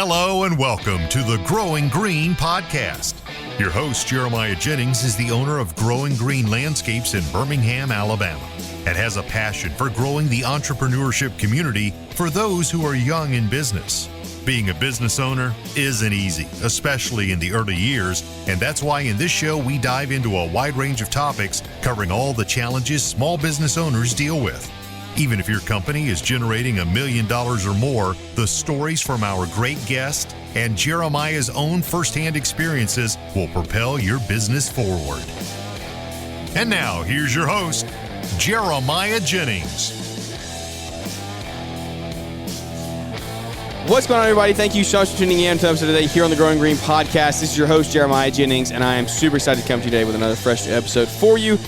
Hello and welcome to the Growing Green podcast. Your host, Jeremiah Jennings, is the owner of Growing Green Landscapes in Birmingham, Alabama, and has a passion for growing the entrepreneurship community for those who are young in business. Being a business owner isn't easy, especially in the early years, and that's why in this show we dive into a wide range of topics covering all the challenges small business owners deal with. Even if your company is generating $1 million or more, the stories from our great guest and Jeremiah's own firsthand experiences will propel your business forward. And now, here's your host, Jeremiah Jennings. What's going on, everybody? Thank you so much for tuning in to episode today here on the Growing Green podcast. This is your host, Jeremiah Jennings, and I am super excited to come to you today with another fresh episode for you.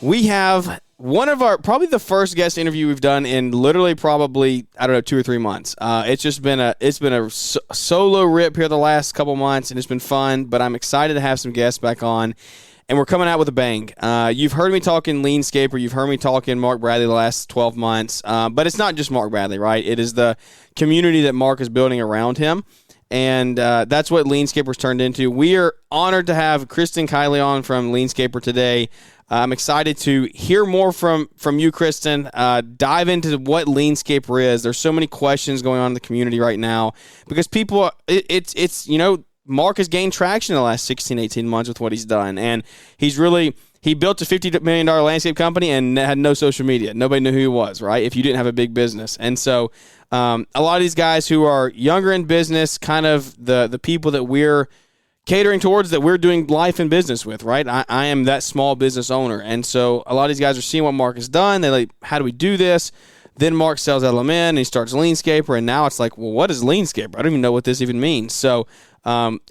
We have one of our, probably the first guest interview we've done in literally probably, 2 or 3 months. It's been a solo rip here the last couple months, and it's been fun, but I'm excited to have some guests back on, and we're coming out with a bang. You've heard me talking Leanscaper, you've heard me talking Mark Bradley the last 12 months, but it's not just Mark Bradley, right? It is the community that Mark is building around him, and that's what Leanscaper's turned into. We are honored to have Kristen Kiely on from Leanscaper today. I'm excited to hear more from you, Kristen. Dive into what Leanscaper is. There's so many questions going on in the community right now because people, Mark has gained traction in the last 16, 18 months with what he's done. And he built a $50 million landscape company and had no social media. Nobody knew who he was, right? If you didn't have a big business. And so a lot of these guys who are younger in business, kind of the people that we're catering towards, that we're doing life and business with, right? I am that small business owner. And so a lot of these guys are seeing what Mark has done. They're like, how do we do this? Then Mark sells LMN and he starts Leanscaper. And now it's like, well, what is Leanscaper? I don't even know what this even means. So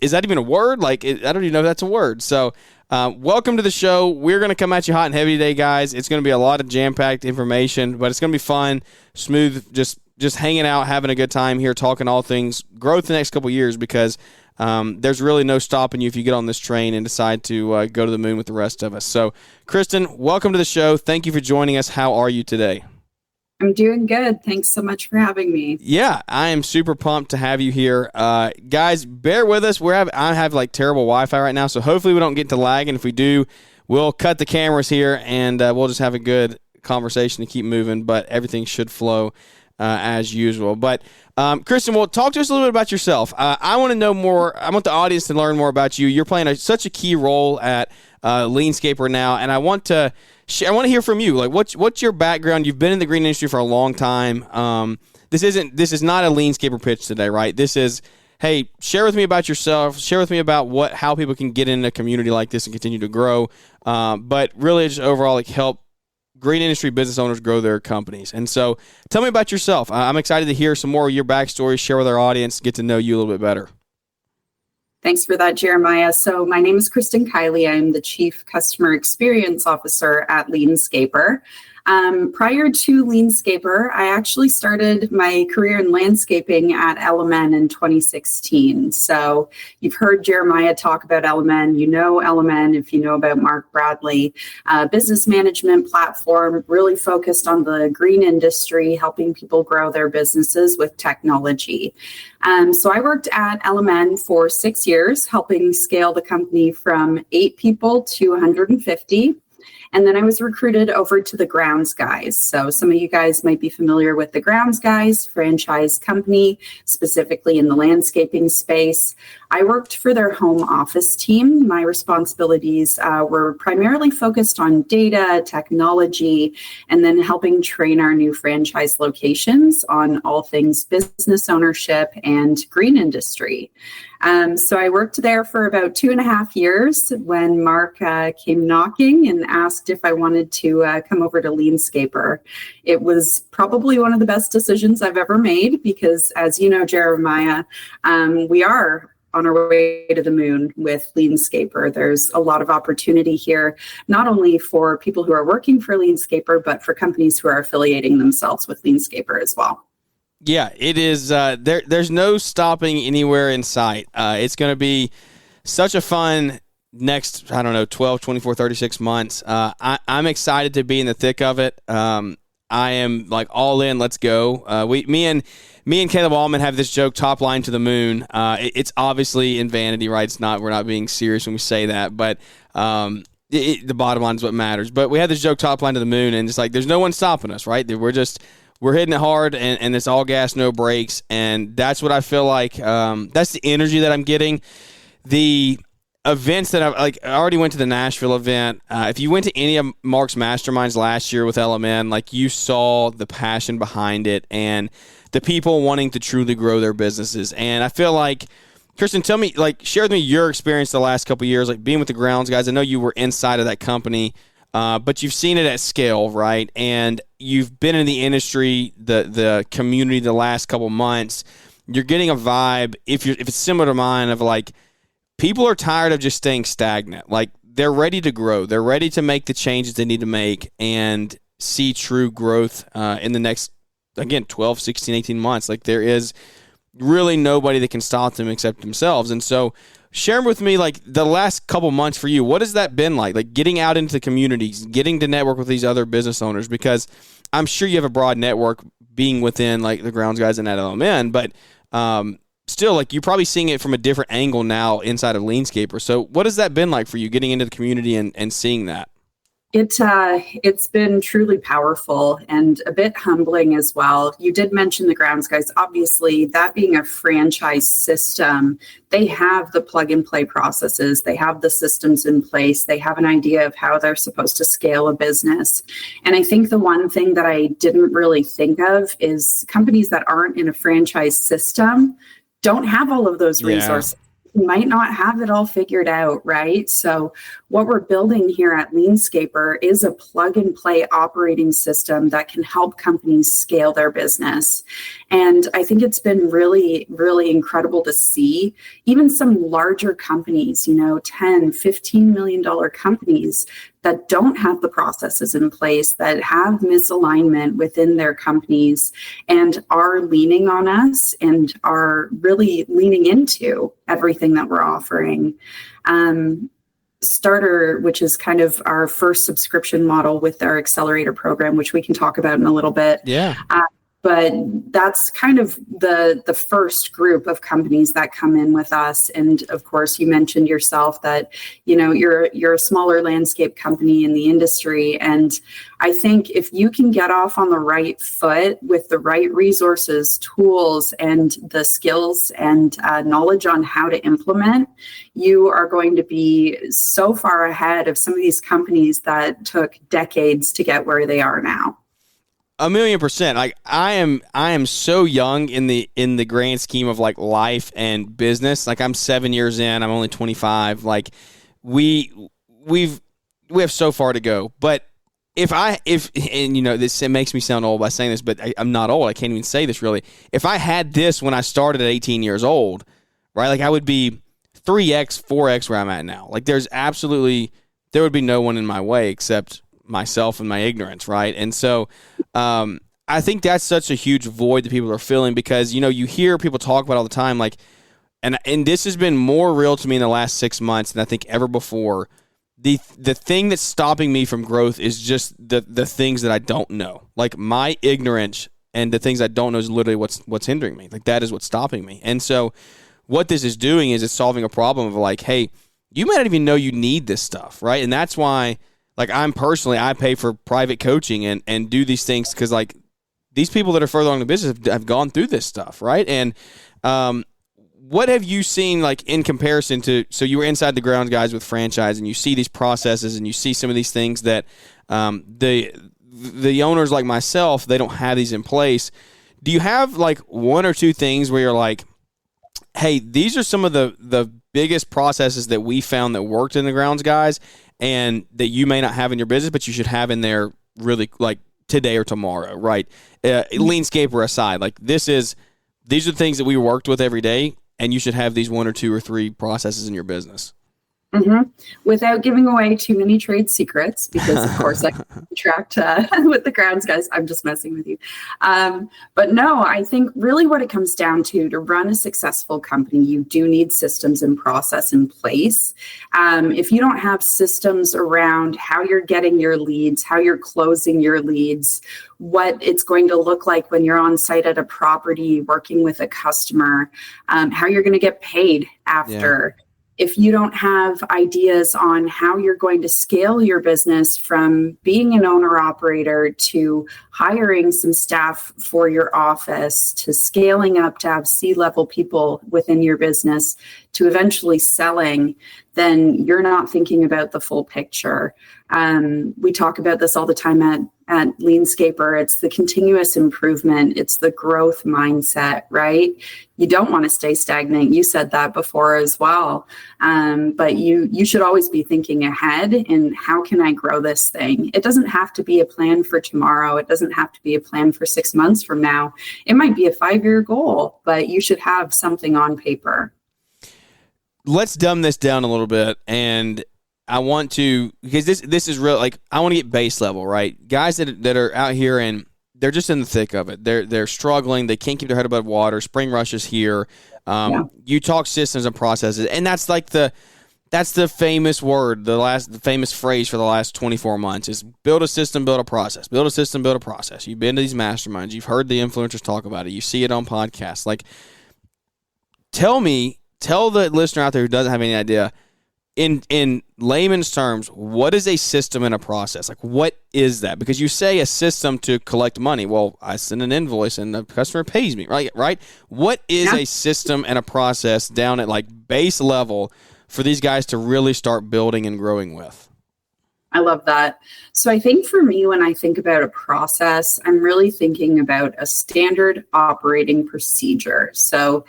is that even a word? I don't even know if that's a word. So welcome to the show. We're going to come at you hot and heavy today, guys. It's going to be a lot of jam-packed information, but it's going to be fun, smooth, just hanging out, having a good time here, talking all things growth the next couple of years, because there's really no stopping you if you get on this train and decide to go to the moon with the rest of us. So, Kristen, welcome to the show. Thank you for joining us. How are you today? I'm doing good. Thanks so much for having me. Yeah, I am super pumped to have you here. Guys, bear with us. I have terrible Wi-Fi right now, so hopefully we don't get into lag, and if we do, we'll cut the cameras here, and we'll just have a good conversation to keep moving, but everything should flow as usual. But Kristen, well, talk to us a little bit about yourself. I want to know more. I want the audience to learn more about you. You're playing such a key role at Leanscaper now, and I want to hear from you. What's your background? You've been in the green industry for a long time. This is not a Leanscaper pitch today, right? This is, hey, share with me about yourself. Share with me about how people can get in a community like this and continue to grow. But really, just overall, help green industry business owners grow their companies. And so tell me about yourself. I'm excited to hear some more of your backstory, share with our audience, get to know you a little bit better. Thanks for that, Jeremiah. So my name is Kristen Kiely. I'm the Chief Customer Experience Officer at Leanscaper. Prior to Leanscaper, I actually started my career in landscaping at LMN in 2016. So you've heard Jeremiah talk about LMN. You know LMN if you know about Mark Bradley. Business management platform, really focused on the green industry, helping people grow their businesses with technology. So I worked at LMN for 6 years, helping scale the company from 8 people to 150. And then I was recruited over to the Grounds Guys. So some of you guys might be familiar with the Grounds Guys franchise company, specifically in the landscaping space. I worked for their home office team. My responsibilities were primarily focused on data, technology, and then helping train our new franchise locations on all things business ownership and green industry. So I worked there for about 2.5 years when Mark came knocking and asked if I wanted to come over to Leanscaper. It was probably one of the best decisions I've ever made because, as you know, Jeremiah, we are on our way to the moon with Leanscaper. There's a lot of opportunity here, not only for people who are working for Leanscaper, but for companies who are affiliating themselves with Leanscaper as well. Yeah, it is. There's no stopping anywhere in sight. It's going to be such a fun next, 12, 24, 36 months. I'm excited to be in the thick of it. I am like all in. Let's go. Me and Caleb Allman have this joke, top line to the moon. It's obviously in vanity, right? We're not being serious when we say that, but the bottom line is what matters. But we had this joke, top line to the moon, and it's like there's no one stopping us, right? We're hitting it hard, and it's all gas, no brakes, and that's what I feel like. That's the energy that I'm getting. The events that I already went to the Nashville event. If you went to any of Mark's masterminds last year with LMN, like you saw the passion behind it and the people wanting to truly grow their businesses. And I feel like, Kristen, share with me your experience the last couple of years, like being with the Grounds guys. I know you were inside of that company, but you've seen it at scale, right? And you've been in the industry, the community the last couple of months. You're getting a vibe, if it's similar to mine, of like, people are tired of just staying stagnant. Like, they're ready to grow. They're ready to make the changes they need to make and see true growth in the next, again, 12, 16, 18 months. Like, there is really nobody that can stop them except themselves. And so share with me, like, the last couple months for you, what has that been like getting out into the communities, getting to network with these other business owners? Because I'm sure you have a broad network being within, like, the Grounds guys and at LMN, but still, like, you're probably seeing it from a different angle now inside of Leanscaper. So what has that been like for you, getting into the community and seeing that? It's been truly powerful and a bit humbling as well. You did mention the Grounds guys. Obviously, that being a franchise system, they have the plug and play processes. They have the systems in place. They have an idea of how they're supposed to scale a business. And I think the one thing that I didn't really think of is companies that aren't in a franchise system don't have all of those resources. Might not have it all figured out, right? So what we're building here at Leanscaper is a plug and play operating system that can help companies scale their business. And I think it's been really, really incredible to see even some larger companies, $10, $15 million companies that don't have the processes in place, that have misalignment within their companies and are leaning on us and are really leaning into everything that we're offering. Starter, which is kind of our first subscription model with our accelerator program, which we can talk about in a little bit. Yeah. But that's kind of the first group of companies that come in with us. And of course, you mentioned yourself that, you're a smaller landscape company in the industry. And I think if you can get off on the right foot with the right resources, tools, and the skills and knowledge on how to implement, you are going to be so far ahead of some of these companies that took decades to get where they are now. 1,000,000%. Like, I am so young in the grand scheme of like life and business. Like, I'm 7 years in. I'm only 25. Like, we have so far to go. But this, it makes me sound old by saying this, but I'm not old. I can't even say this really. If I had this when I started at 18 years old, right? Like, I would be 3x, 4x where I'm at now. Like, there would be no one in my way except myself and my ignorance, right? And so I think that's such a huge void that people are feeling because, you hear people talk about all the time, like, and this has been more real to me in the last 6 months than I think ever before. The thing that's stopping me from growth is just the things that I don't know. Like, my ignorance and the things I don't know is literally what's hindering me. Like, that is what's stopping me. And so what this is doing is it's solving a problem of like, hey, you might not even know you need this stuff, right? And that's why, like, I pay for private coaching and do these things because, like, these people that are further along the business have gone through this stuff, right? And what have you seen, like, in comparison to, so you were inside the Grounds guys with franchise and you see these processes and you see some of these things that the owners like myself, they don't have these in place. Do you have, like, one or two things where you're like, hey, these are some of the biggest processes that we found that worked in the Grounds guys and that you may not have in your business, but you should have in there really, like, today or tomorrow, right? Leanscaper aside, like, these are the things that we worked with every day, and you should have these one or two or three processes in your business. hmm Without giving away too many trade secrets, because of course I contract with the grounds guys. I'm just messing with you. But no, I think really what it comes down to run a successful company, you do need systems and process in place. If you don't have systems around how you're getting your leads, how you're closing your leads, what it's going to look like when you're on site at a property working with a customer, how you're going to get paid after. Yeah. If you don't have ideas on how you're going to scale your business from being an owner operator to hiring some staff for your office to scaling up to have C-level people within your business to eventually selling, then you're not thinking about the full picture. We talk about this all the time at Leanscaper. It's the continuous improvement. It's the growth mindset, right? You don't want to stay stagnant. You said that before as well. But you should always be thinking ahead in how can I grow this thing? It doesn't have to be a plan for tomorrow. It doesn't have to be a plan for 6 months from now. It might be a 5-year goal, but you should have something on paper. Let's dumb this down a little bit, and I want to, because this is real, like, I want to get base level, right? Guys that are out here and they're just in the thick of it. They're struggling. They can't keep their head above water. Spring rush is here. You talk systems and processes, and that's like that's the famous word, the famous phrase for the last 24 months is build a system, build a process. Build a system, build a process. You've been to these masterminds. You've heard the influencers talk about it. You see it on podcasts. Like, tell the listener out there who doesn't have any idea, in layman's terms, what is a system and a process? Like, what is that? Because you say a system to collect money. Well, I send an invoice and the customer pays me, right? What is a system and a process down at like base level for these guys to really start building and growing with? I love that. So I think for me, when I think about a process, I'm really thinking about a standard operating procedure. So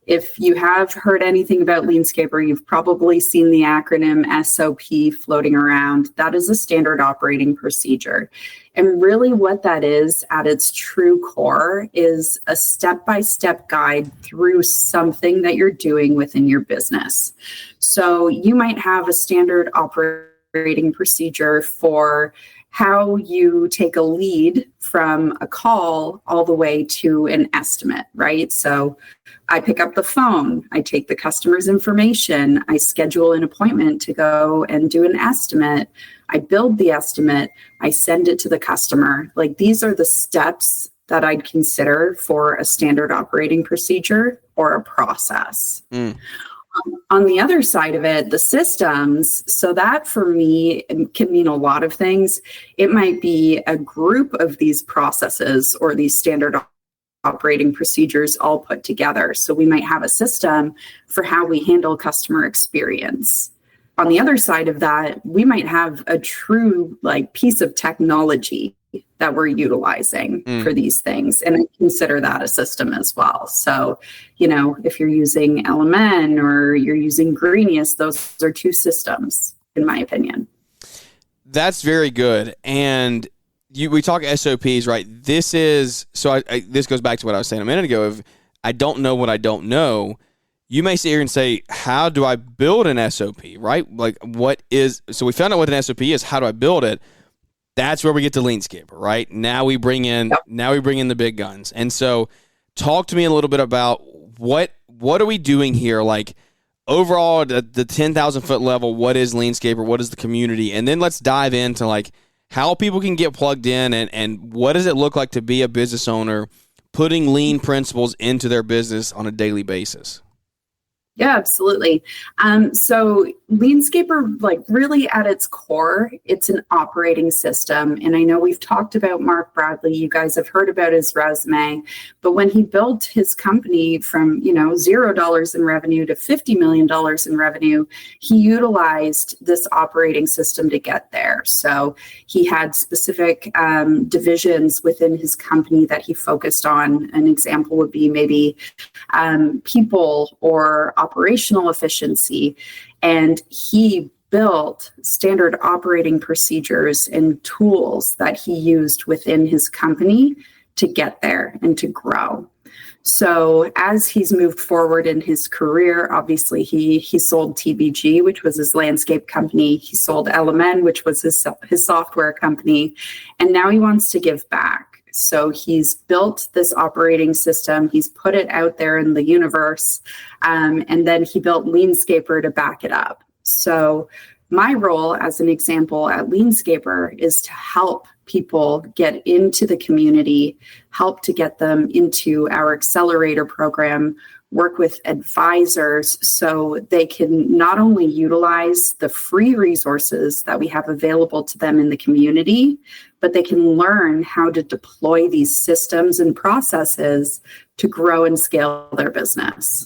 if you have heard anything about Leanscaper, you've probably seen the acronym SOP floating around. That is a standard operating procedure. And really what that is at its true core is a step-by-step guide through something that you're doing within your business. So you might have a standard operating procedure for how you take a lead from a call all the way to an estimate, right? So I pick up the phone, I take the customer's information, I schedule an appointment to go and do an estimate, I build the estimate, I send it to the customer. Like, these are the steps that I'd consider for a standard operating procedure or a process. On the other side of it, the systems, so that for me can mean a lot of things. It might be a group of these processes or these standard operating procedures all put together. So we might have a system for how we handle customer experience. On the other side of that, we might have a true piece of technology that we're utilizing for these things. And I consider that a system as well. So, if you're using LMN or you're using Greenius, those are two systems, in my opinion. That's very good. And we talk SOPs, right? This is, so this goes back to what I was saying a minute ago. If I don't know what I don't know, you may sit here and say, how do I build an SOP, right? So we found out what an SOP is. How do I build it? That's where we get to Leanscaper, right? Now we bring in the big guns. And so talk to me a little bit about what are we doing here? Like, overall, the 10,000 foot level, what is Leanscaper? What is the community? And then let's dive into how people can get plugged in and what does it look like to be a business owner putting lean principles into their business on a daily basis. Yeah, absolutely. So Leanscaper, really at its core, it's an operating system. And I know we've talked about Mark Bradley. You guys have heard about his resume. But when he built his company from, $0 in revenue to $50 million in revenue, he utilized this operating system to get there. So he had specific divisions within his company that he focused on. An example would be maybe people or operational efficiency. And he built standard operating procedures and tools that he used within his company to get there and to grow. So as he's moved forward in his career, obviously he sold TBG, which was his landscape company. He sold LMN, which was his software company. And now he wants to give back. So he's built this operating system. He's put it out there in the universe. And then he built Leanscaper to back it up. So my role as an example at Leanscaper is to help people get into the community, help to get them into our accelerator program, work with advisors so they can not only utilize the free resources that we have available to them in the community, but they can learn how to deploy these systems and processes to grow and scale their business.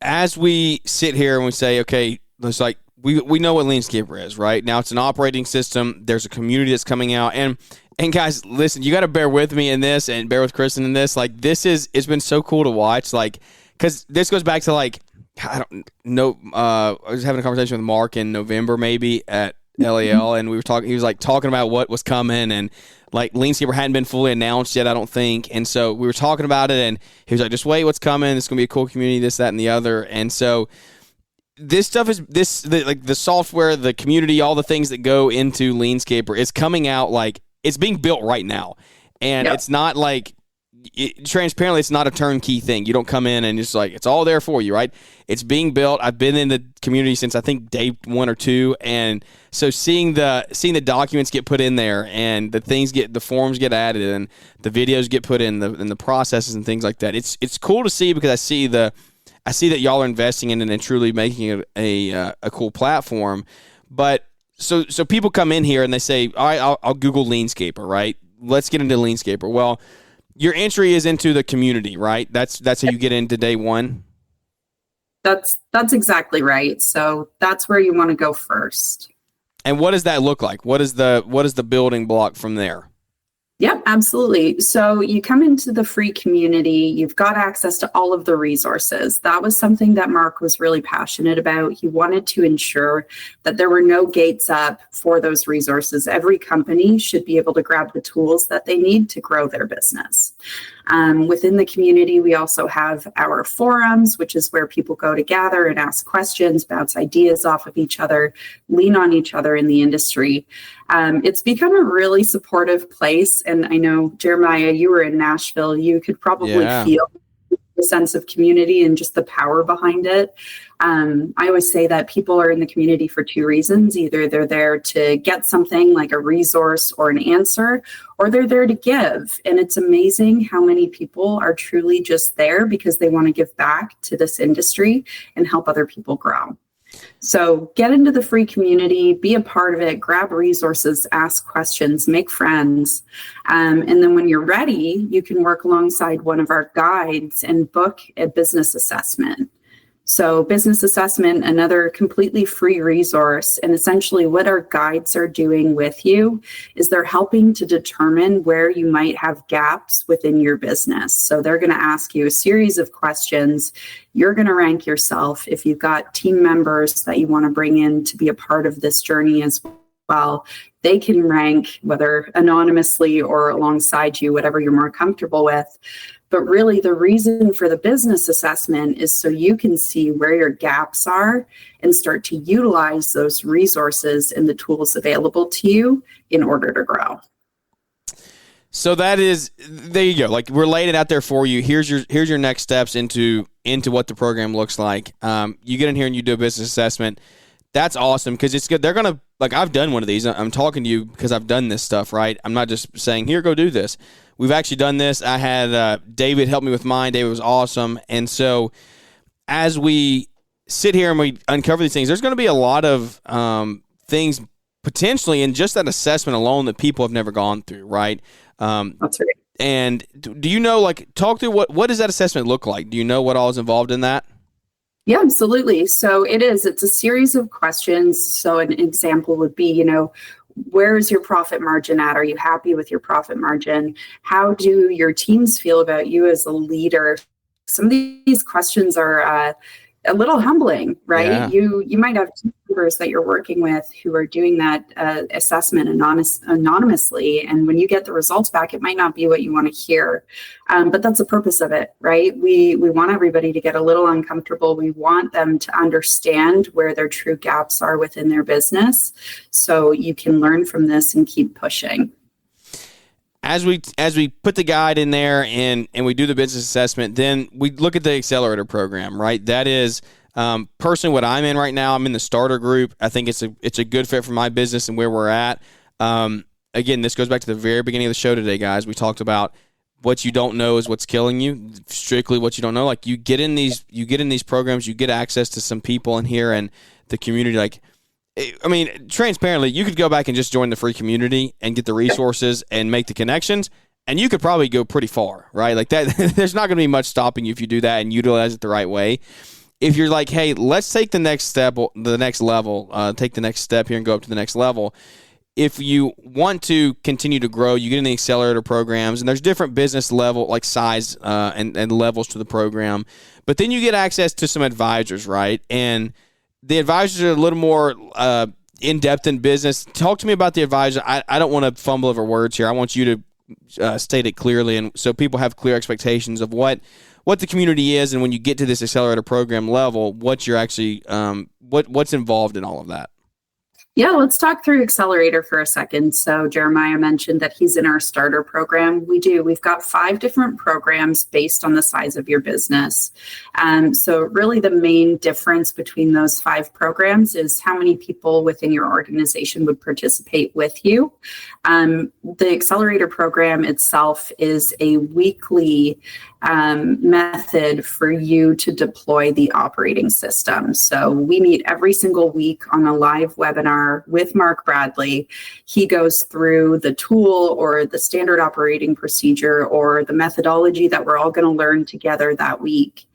As we sit here and we say, okay, it's like, we know what Leanscaper is, right? Now it's an operating system. There's a community that's coming out. And guys, listen, you got to bear with me in this and bear with Kristen in this. Like, it's been so cool to watch. Like, because this goes back to, like, I don't know. I was having a conversation with Mark in November maybe at LAL, and we were talking. He was like talking about what was coming, and like Leanscaper hadn't been fully announced yet, I don't think. And so we were talking about it, and he was like, just wait, what's coming? It's going to be a cool community, this, that, and the other. And so this stuff is like the software, the community, all the things that go into Leanscaper is coming out, like it's being built right now. And It's not like transparently, it's not a turnkey thing. You don't come in and just like, it's all there for you, right? It's being built. I've been in the community since I think day 1 or 2. And so seeing the documents get put in there and the forms get added and the videos get put in the processes and things like that. It's cool to see because I see that y'all are investing in it and truly making it a cool platform. But so people come in here and they say, all right, I'll Google Leanscaper, right? Let's get into Leanscaper. Well, your entry is into the community, right? That's how you get into day one. That's exactly right. So that's where you want to go first. And what does that look like? What is the building block from there? Yep, absolutely. So you come into the free community, you've got access to all of the resources. That was something that Mark was really passionate about. He wanted to ensure that there were no gates up for those resources. Every company should be able to grab the tools that they need to grow their business. Within the community, we also have our forums, which is where people go to gather and ask questions, bounce ideas off of each other, lean on each other in the industry. It's become a really supportive place. And I know, Jeremiah, you were in Nashville. You could probably feel the sense of community and just the power behind it. I always say that people are in the community for 2 reasons. Either they're there to get something like a resource or an answer, or they're there to give. And it's amazing how many people are truly just there because they want to give back to this industry and help other people grow. So get into the free community, be a part of it, grab resources, ask questions, make friends. And then when you're ready, you can work alongside one of our guides and book a business assessment. So business assessment, another completely free resource. And essentially what our guides are doing with you is they're helping to determine where you might have gaps within your business. So they're going to ask you a series of questions. You're going to rank yourself. If you've got team members that you want to bring in to be a part of this journey as well, they can rank, whether anonymously or alongside you, whatever you're more comfortable with. But really, the reason for the business assessment is so you can see where your gaps are and start to utilize those resources and the tools available to you in order to grow. So there you go. Like, we're laying it out there for you. Here's your next steps into what the program looks like. You get in here and you do a business assessment. That's awesome because it's good. They're going to, like, I've done one of these. I'm talking to you because I've done this stuff, right? I'm not just saying, here, go do this. We've actually done this. I had David help me with mine. David was awesome. And so as we sit here and we uncover these things, there's going to be a lot of things potentially in just that assessment alone that people have never gone through, right? That's right. And do you know, like, talk through what does that assessment look like? Do you know what all is involved in that? Yeah, absolutely. So it's a series of questions. So an example would be, where is your profit margin at? Are you happy with your profit margin? How do your teams feel about you as a leader? Some of these questions are a little humbling, right? Yeah. You might have team members that you're working with who are doing that assessment anonymously. And when you get the results back, it might not be what you want to hear. But that's the purpose of it, right? We want everybody to get a little uncomfortable. We want them to understand where their true gaps are within their business, so you can learn from this and keep pushing. As we put the guide in there and we do the business assessment, then we look at the accelerator program, right? That is personally what I'm in right now. I'm in the starter group. I think it's a good fit for my business and where we're at. Again, this goes back to the very beginning of the show today, guys. We talked about what you don't know is what's killing you. Strictly what you don't know. Like you get in these programs, you get access to some people in here and the community. Like, I mean, transparently, you could go back and just join the free community and get the resources and make the connections, and you could probably go pretty far, right? Like that, there's not going to be much stopping you if you do that and utilize it the right way. If you're like, hey, let's take the next step, the next level, take the next step here and go up to the next level. If you want to continue to grow, you get in the accelerator programs, and there's different business level, like size and levels to the program. But then you get access to some advisors, right? And the advisors are a little more in-depth in business. Talk to me about the advisor. I don't want to fumble over words here. I want you to state it clearly, and so people have clear expectations of what the community is, and when you get to this accelerator program level, what you're actually what's involved in all of that. Yeah, let's talk through Accelerator for a second. So Jeremiah mentioned that he's in our starter program. We've got 5 different programs based on the size of your business. So really the main difference between those 5 programs is how many people within your organization would participate with you. The Accelerator program itself is a weekly method for you to deploy the operating system. So we meet every single week on a live webinar with Mark Bradley. He goes through the tool or the standard operating procedure or the methodology that we're all going to learn together that week.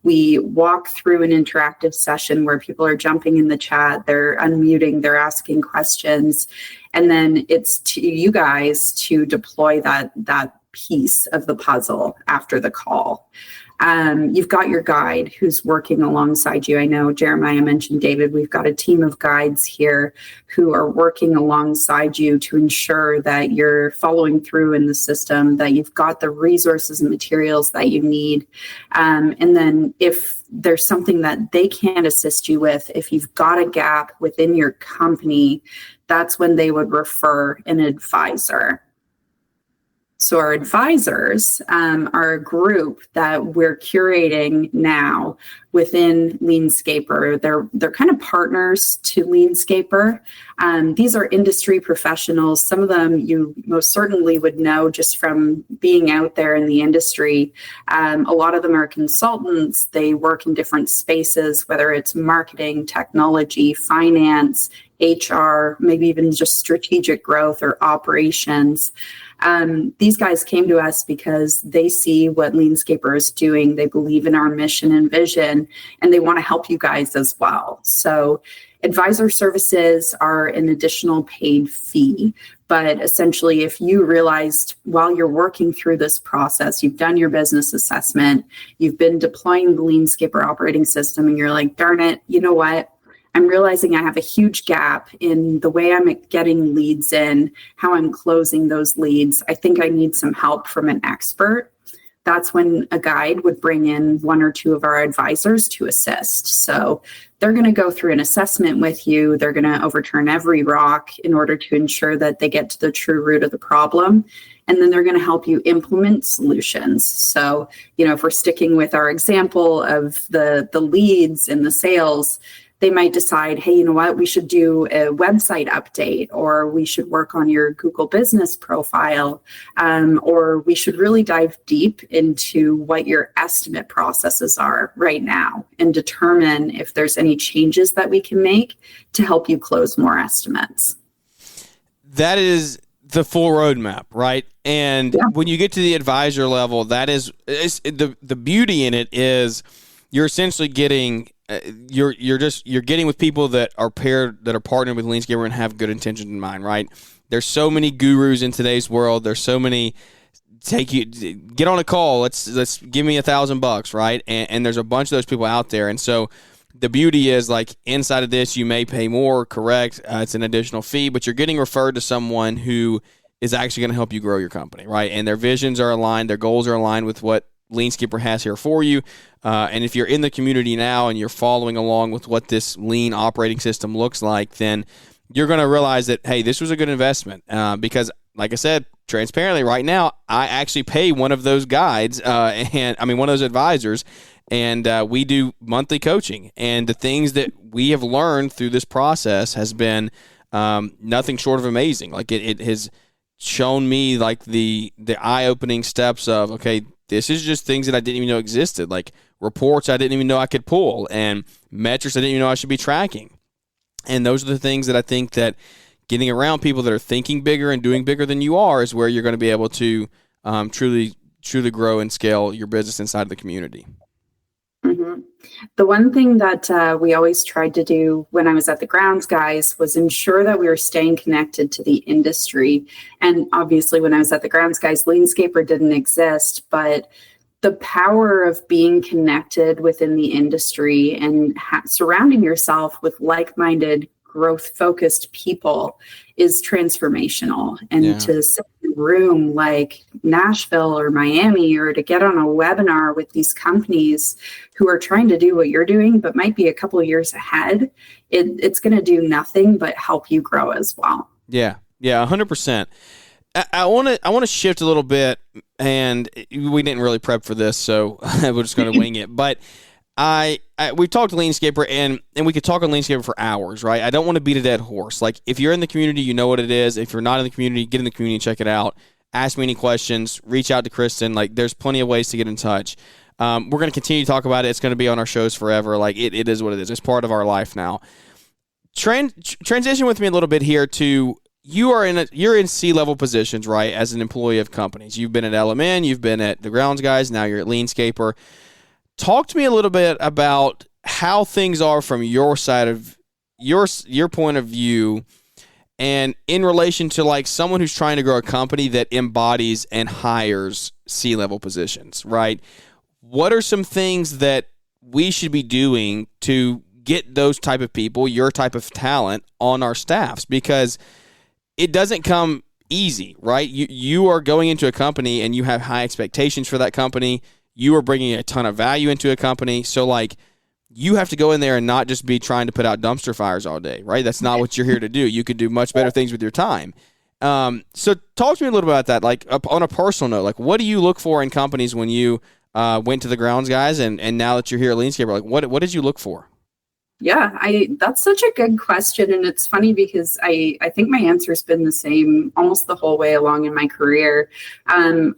We walk through an interactive session where people are jumping in the chat, they're unmuting, they're asking questions, and then it's to you guys to deploy that piece of the puzzle after the call. You've got your guide who's working alongside you. I know Jeremiah mentioned David. We've got a team of guides here who are working alongside you to ensure that you're following through in the system, that you've got the resources and materials that you need. And then if there's something that they can't assist you with, if you've got a gap within your company, that's when they would refer an advisor. So our advisors are a group that we're curating now within Leanscaper. They're kind of partners to Leanscaper. These are industry professionals. Some of them you most certainly would know just from being out there in the industry. A lot of them are consultants. They work in different spaces, whether it's marketing, technology, finance, HR, maybe even just strategic growth or operations. These guys came to us because they see what Leanscaper is doing. They believe in our mission and vision, and they want to help you guys as well. So advisor services are an additional paid fee. But essentially, if you realized while you're working through this process, you've done your business assessment, you've been deploying the Leanscaper operating system, and you're like, darn it, you know what? I'm realizing I have a huge gap in the way I'm getting leads in, how I'm closing those leads. I think I need some help from an expert. That's when a guide would bring in 1 or 2 of our advisors to assist. So they're going to go through an assessment with you. They're going to overturn every rock in order to ensure that they get to the true root of the problem. And then they're going to help you implement solutions. So, if we're sticking with our example of the leads and the sales, they might decide, hey, you know what, we should do a website update, or we should work on your Google business profile, or we should really dive deep into what your estimate processes are right now and determine if there's any changes that we can make to help you close more estimates. That is the full roadmap, right? And when you get to the advisor level, that is the beauty in it is you're essentially getting you're getting with people that are partnered with Leanscaper and have good intentions in mind, right? There's so many gurus in today's world. There's so many get on a call. Let's give me $1,000, right? And there's a bunch of those people out there. And so the beauty is, like, inside of this, you may pay more, correct? It's an additional fee, but you're getting referred to someone who is actually going to help you grow your company, right? And their visions are aligned, their goals are aligned with what Leanscaper has here for you. And if you're in the community now and you're following along with what this lean operating system looks like, then you're going to realize that, hey, this was a good investment. Because, like I said, transparently, right now, I actually pay one of those guides, one of those advisors, and we do monthly coaching. And the things that we have learned through this process has been nothing short of amazing. Like, it has shown me, like, the eye-opening steps of, okay, this is just things that I didn't even know existed, like reports I didn't even know I could pull, and metrics I didn't even know I should be tracking. And those are the things that I think that getting around people that are thinking bigger and doing bigger than you are is where you're going to be able to truly grow and scale your business inside of the community. Mm-hmm. The one thing that we always tried to do when I was at the Grounds Guys was ensure that we were staying connected to the industry. And obviously, when I was at the Grounds Guys, Leanscaper didn't exist, but the power of being connected within the industry and surrounding yourself with like-minded, growth-focused people is transformational. And to sit in a room like Nashville or Miami, or to get on a webinar with these companies who are trying to do what you're doing, but might be a couple of years ahead, it's going to do nothing but help you grow as well. Yeah, 100%. I want to shift a little bit, and we didn't really prep for this, so we're just going to wing it. But we talked to Leanscaper, and we could talk on Leanscaper for hours, right? I don't want to beat a dead horse. Like, if you're in the community, you know what it is. If you're not in the community, get in the community and check it out. Ask me any questions. Reach out to Kristen. Like, there's plenty of ways to get in touch. We're going to continue to talk about it. It's going to be on our shows forever. Like, it is what it is. It's part of our life now. Transition with me a little bit here to you're in C-level positions, right, as an employee of companies. You've been at LMN, you've been at the Grounds Guys, now you're at Leanscaper. Talk to me a little bit about how things are from your side of your point of view, and in relation to, like, someone who's trying to grow a company that embodies and hires C-level positions, right? What are some things that we should be doing to get those type of people, your type of talent, on our staffs? Because it doesn't come easy, right? You are going into a company and you have high expectations for that company. You are bringing a ton of value into a company. So, like, you have to go in there and not just be trying to put out dumpster fires all day, right? That's not what you're here to do. You could do much better things with your time. So talk to me a little bit about that, like, on a personal note. Like, what do you look for in companies when you went to the Grounds Guys, and now that you're here at Leanscaper? Like, what did you look for? Yeah, that's such a good question. And it's funny because I think my answer has been the same almost the whole way along in my career. I'm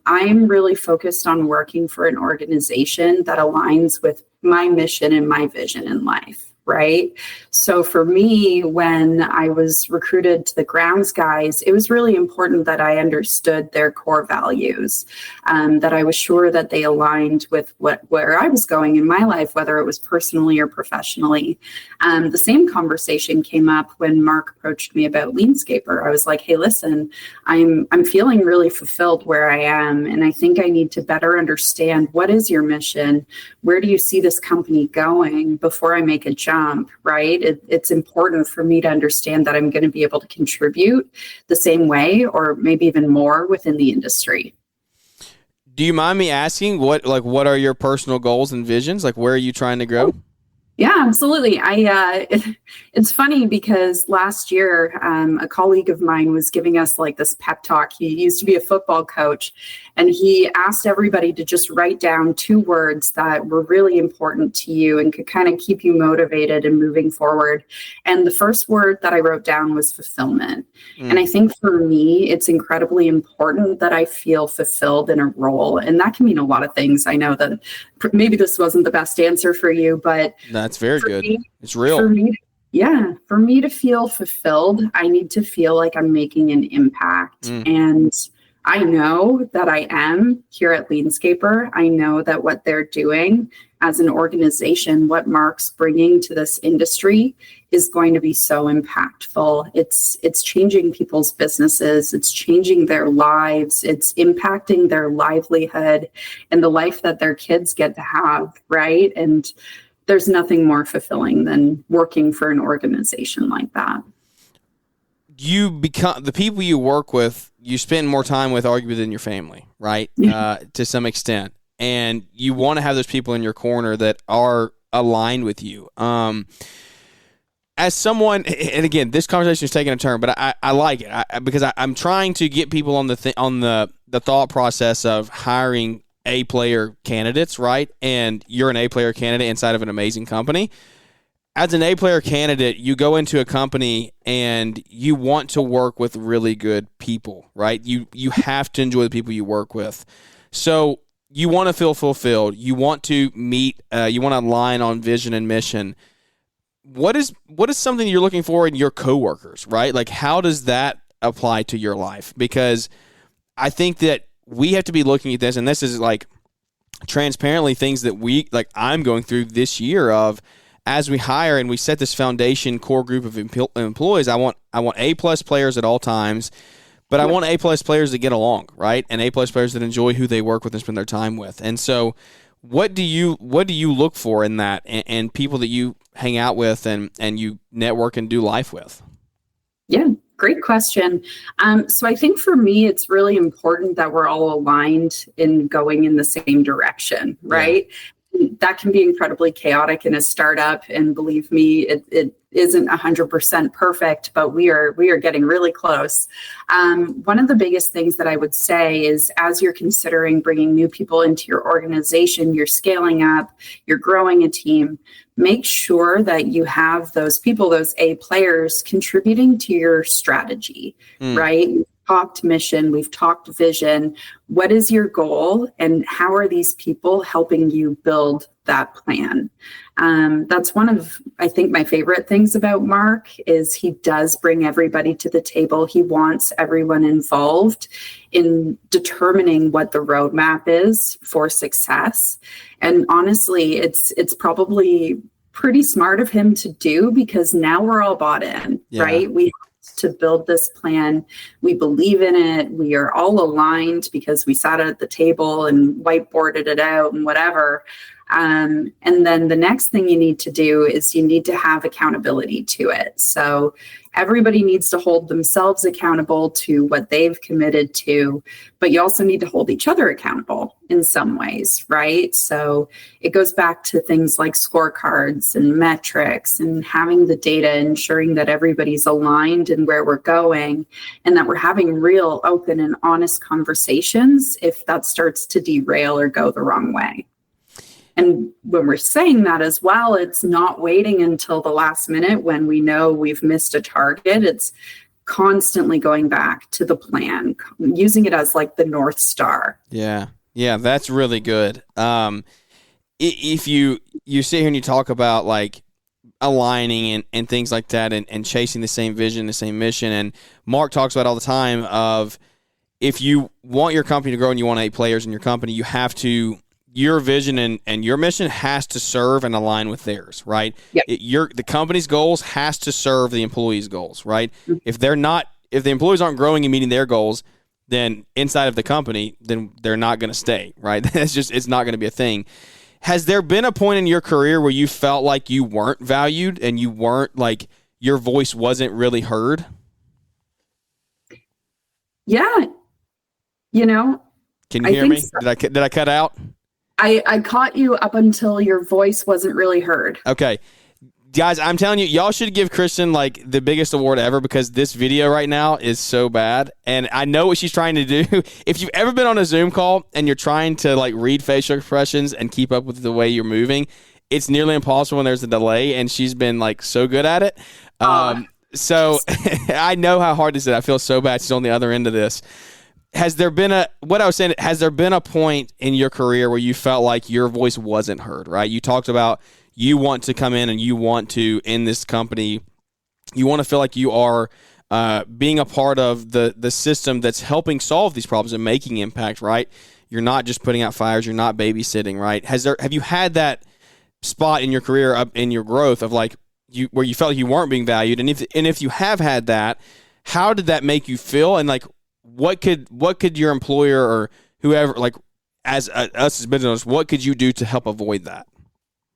really focused on working for an organization that aligns with my mission and my vision in life. Right. So for me, when I was recruited to the Grounds Guys, it was really important that I understood their core values, that I was sure that they aligned with where I was going in my life, whether it was personally or professionally. The same conversation came up when Mark approached me about Leanscaper. I was like, hey, listen, I'm feeling really fulfilled where I am. And I think I need to better understand, what is your mission? Where do you see this company going before I make a jump? Right? It's important for me to understand that I'm going to be able to contribute the same way, or maybe even more, within the industry. Do you mind me asking what are your personal goals and visions? Like, where are you trying to grow? Yeah, absolutely. It's funny because last year, a colleague of mine was giving us like this pep talk. He used to be a football coach, and he asked everybody to just write down 2 words that were really important to you and could kind of keep you motivated and moving forward. And the first word that I wrote down was fulfillment. And I think for me, it's incredibly important that I feel fulfilled in a role. And that can mean a lot of things. I know that maybe this wasn't the best answer for you, but that's very good. It's real. For me to feel fulfilled, I need to feel like I'm making an impact. And I know that I am here at Leanscaper. I know that what they're doing as an organization, what Mark's bringing to this industry, is going to be so impactful. It's changing people's businesses. It's changing their lives. It's impacting their livelihood and the life that their kids get to have, right? And there's nothing more fulfilling than working for an organization like that. You become the people you work with, you spend more time with arguably than your family, right? To some extent. And you want to have those people in your corner that are aligned with you. As someone, and again, this conversation is taking a turn, but I like it because I'm trying to get people on the thought process of hiring A-player candidates, right? And you're an A-player candidate inside of an amazing company. As an A-player candidate, you go into a company and you want to work with really good people, right? You have to enjoy the people you work with. So you want to feel fulfilled. You want to meet, you want to align on vision and mission. What is something you're looking for in your coworkers, right? Like, how does that apply to your life? Because I think that we have to be looking at this, and this is like transparently things that I'm going through this year of, as we hire and we set this foundation core group of employees. I want A+ players at all times, but I want A+ players that get along, right? And A+ players that enjoy who they work with and spend their time with. And so what do you look for in that and people that you hang out with and you network and do life with? Yeah, great question. So I think for me, it's really important that we're all aligned in going in the same direction, right? Yeah. That can be incredibly chaotic in a startup. And believe me, it isn't 100% perfect, but we are getting really close. One of the biggest things that I would say is, as you're considering bringing new people into your organization, you're scaling up, you're growing a team, make sure that you have those people, those A players, contributing to your strategy, right? We've talked mission, we've talked vision. What is your goal, and how are these people helping you build that plan? That's one of, I think, my favorite things about Mark is he does bring everybody to the table. He wants everyone involved in determining what the roadmap is for success. And honestly, it's probably pretty smart of him to do, because now we're all bought in, right? We have to build this plan. We believe in it. We are all aligned because we sat at the table and whiteboarded it out and whatever. And then the next thing you need to do is you need to have accountability to it. So everybody needs to hold themselves accountable to what they've committed to, but you also need to hold each other accountable in some ways, right? So it goes back to things like scorecards and metrics and having the data, ensuring that everybody's aligned in where we're going and that we're having real, open, and honest conversations if that starts to derail or go the wrong way. And when we're saying that as well, it's not waiting until the last minute when we know we've missed a target. It's constantly going back to the plan, using it as like the North Star. Yeah, that's really good. If you sit here and you talk about like aligning and things like that and chasing the same vision, the same mission, and Mark talks about all the time of, if you want your company to grow and you want 8 players in your company, you have to, your vision and your mission has to serve and align with theirs, right? Yep. The company's goals has to serve the employees' goals, right? Mm-hmm. If the employees aren't growing and meeting their goals, then inside of the company, then they're not going to stay, right? It's not going to be a thing. Has there been a point in your career where you felt like you weren't valued and you weren't, like, your voice wasn't really heard? Yeah. Can you hear me? So. Did I cut out? I caught you up until your voice wasn't really heard. Okay. Guys, I'm telling you, y'all should give Kristen like the biggest award ever, because this video right now is so bad. And I know what she's trying to do. If you've ever been on a Zoom call and you're trying to like read facial expressions and keep up with the way you're moving, it's nearly impossible when there's a delay, and she's been like so good at it. So I know how hard this is. I feel so bad she's on the other end of this. Has there been a point in your career where you felt like your voice wasn't heard, right? You talked about you want to come in and you want to, in this company, you want to feel like you are being a part of the system that's helping solve these problems and making impact, right? You're not just putting out fires. You're not babysitting, right? Have you had that spot in your career, up in your growth, of like where you felt like you weren't being valued? And if you have had that, how did that make you feel? And like, what could your employer or whoever, like, as us as business owners, what could you do to help avoid that?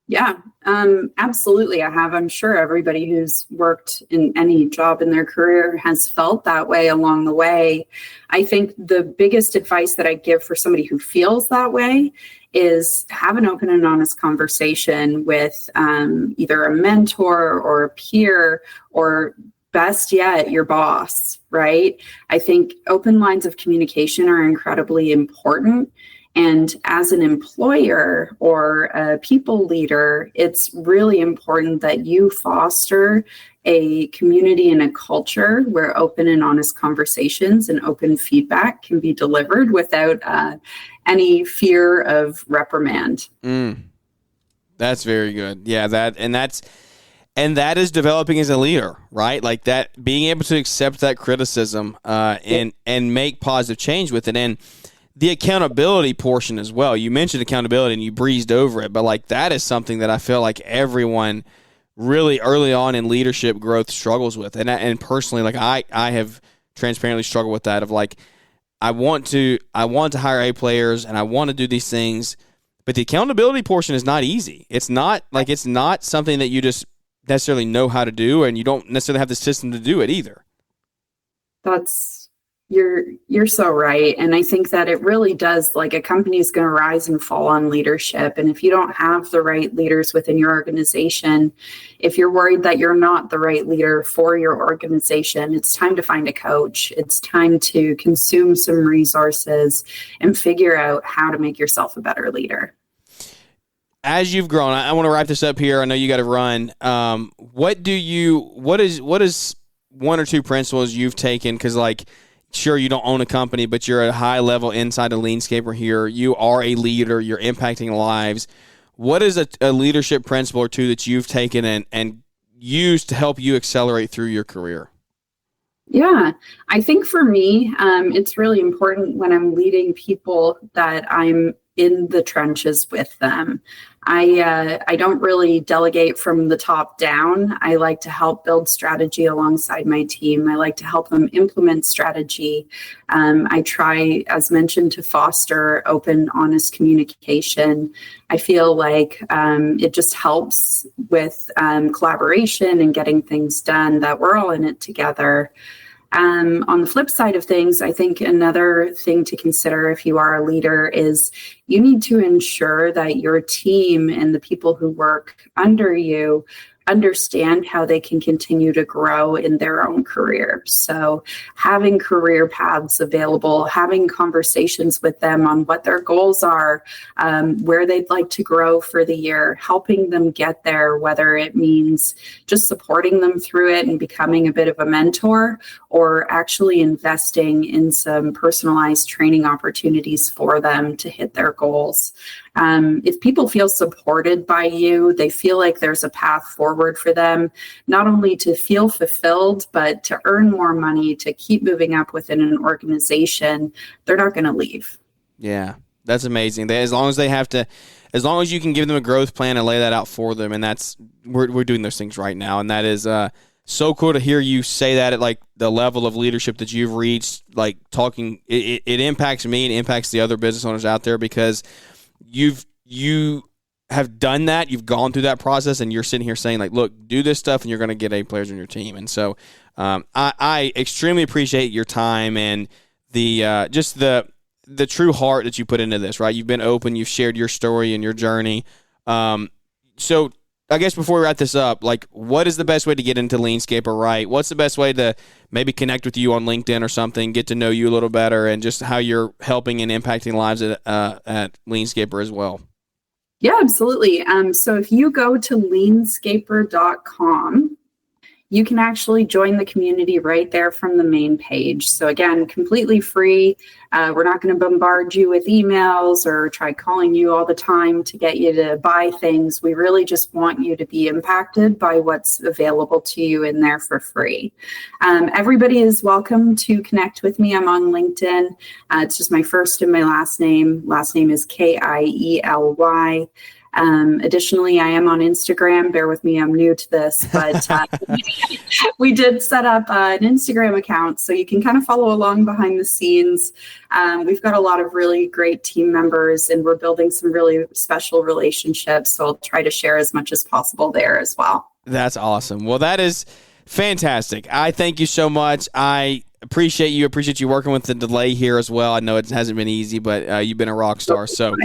Yeah, absolutely. I have. I'm sure everybody who's worked in any job in their career has felt that way along the way. I think the biggest advice that I give for somebody who feels that way is have an open and honest conversation with either a mentor or a peer, or best yet, your boss, right? I think open lines of communication are incredibly important. And as an employer or a people leader, it's really important that you foster a community and a culture where open and honest conversations and open feedback can be delivered without any fear of reprimand. That's very good. Yeah, that is developing as a leader, right? Like that, being able to accept that criticism and make positive change with it. And the accountability portion as well. You mentioned accountability and you breezed over it, but like that is something that I feel like everyone really early on in leadership growth struggles with. And personally, like I have transparently struggled with that of like, I want to hire A players and I want to do these things, but the accountability portion is not easy. It's not something that you just necessarily know how to do, and you don't necessarily have the system to do it either. You're so right. And I think that it really does, like, a company is going to rise and fall on leadership. And if you don't have the right leaders within your organization, if you're worried that you're not the right leader for your organization, it's time to find a coach. It's time to consume some resources and figure out how to make yourself a better leader. As you've grown, I want to wrap this up here. I know you got to run. What is one or two principles you've taken? Because, like, sure, you don't own a company, but you're at a high level inside of Leanscaper here. You are a leader. You're impacting lives. What is a leadership principle or two that you've taken and used to help you accelerate through your career? Yeah, I think for me, it's really important when I'm leading people that I'm in the trenches with them. I don't really delegate from the top down. I like to help build strategy alongside my team. I like to help them implement strategy. I try, as mentioned, to foster open, honest communication. I feel like it just helps with collaboration and getting things done, that we're all in it together. On the flip side of things, I think another thing to consider if you are a leader is you need to ensure that your team and the people who work under you understand how they can continue to grow in their own career. So having career paths available, having conversations with them on what their goals are, where they'd like to grow for the year, helping them get there, whether it means just supporting them through it and becoming a bit of a mentor, or actually investing in some personalized training opportunities for them to hit their goals. If people feel supported by you, they feel like there's a path forward for them, not only to feel fulfilled, but to earn more money, to keep moving up within an organization, they're not going to leave. Yeah, that's amazing. As long as you can give them a growth plan and lay that out for them, and we're doing those things right now, and that is so cool to hear you say that at like the level of leadership that you've reached. Like talking, it impacts me and impacts the other business owners out there, because you have done that. You've gone through that process, and you're sitting here saying, like, look, do this stuff and you're going to get A players on your team. And so I extremely appreciate your time and the just the true heart that you put into this, right? You've been open. You've shared your story and your journey. So I guess before we wrap this up, like, what is the best way to get into Leanscaper, right? What's the best way to maybe connect with you on LinkedIn or something, get to know you a little better, and just how you're helping and impacting lives at Leanscaper as well? Yeah, absolutely. So if you go to leanscaper.com, you can actually join the community right there from the main page. So again, completely free. We're not going to bombard you with emails or try calling you all the time to get you to buy things. We really just want you to be impacted by what's available to you in there for free. Everybody is welcome to connect with me. I'm on LinkedIn. It's just my first and my last name. Last name is Kiely. Additionally, I am on Instagram. Bear with me, I'm new to this, but we did set up an Instagram account so you can kind of follow along behind the scenes. We've got a lot of really great team members and we're building some really special relationships. So I'll try to share as much as possible there as well. That's awesome. Well, that is fantastic. I thank you so much. I appreciate you working with the delay here as well. I know it hasn't been easy, but you've been a rock star. So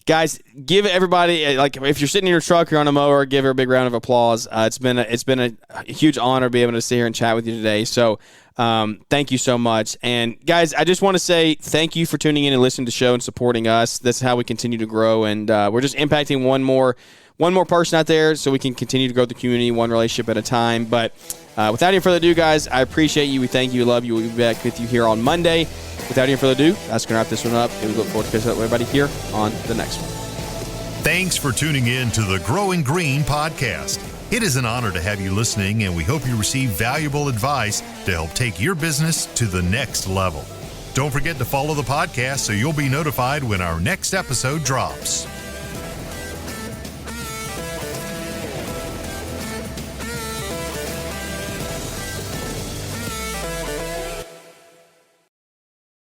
guys, give everybody, like if you're sitting in your truck, you're on a mower, give her a big round of applause. It's been a huge honor to be able to sit here and chat with you today. So thank you so much. And guys, I just want to say thank you for tuning in and listening to the show and supporting us. This is how we continue to grow. And we're just impacting one more person out there so we can continue to grow the community one relationship at a time. But without any further ado, guys, I appreciate you. We thank you. We love you. We'll be back with you here on Monday. Without any further ado, that's going to wrap this one up. And we look forward to catching up with everybody here on the next one. Thanks for tuning in to the Growing Green podcast. It is an honor to have you listening, and we hope you receive valuable advice to help take your business to the next level. Don't forget to follow the podcast so you'll be notified when our next episode drops.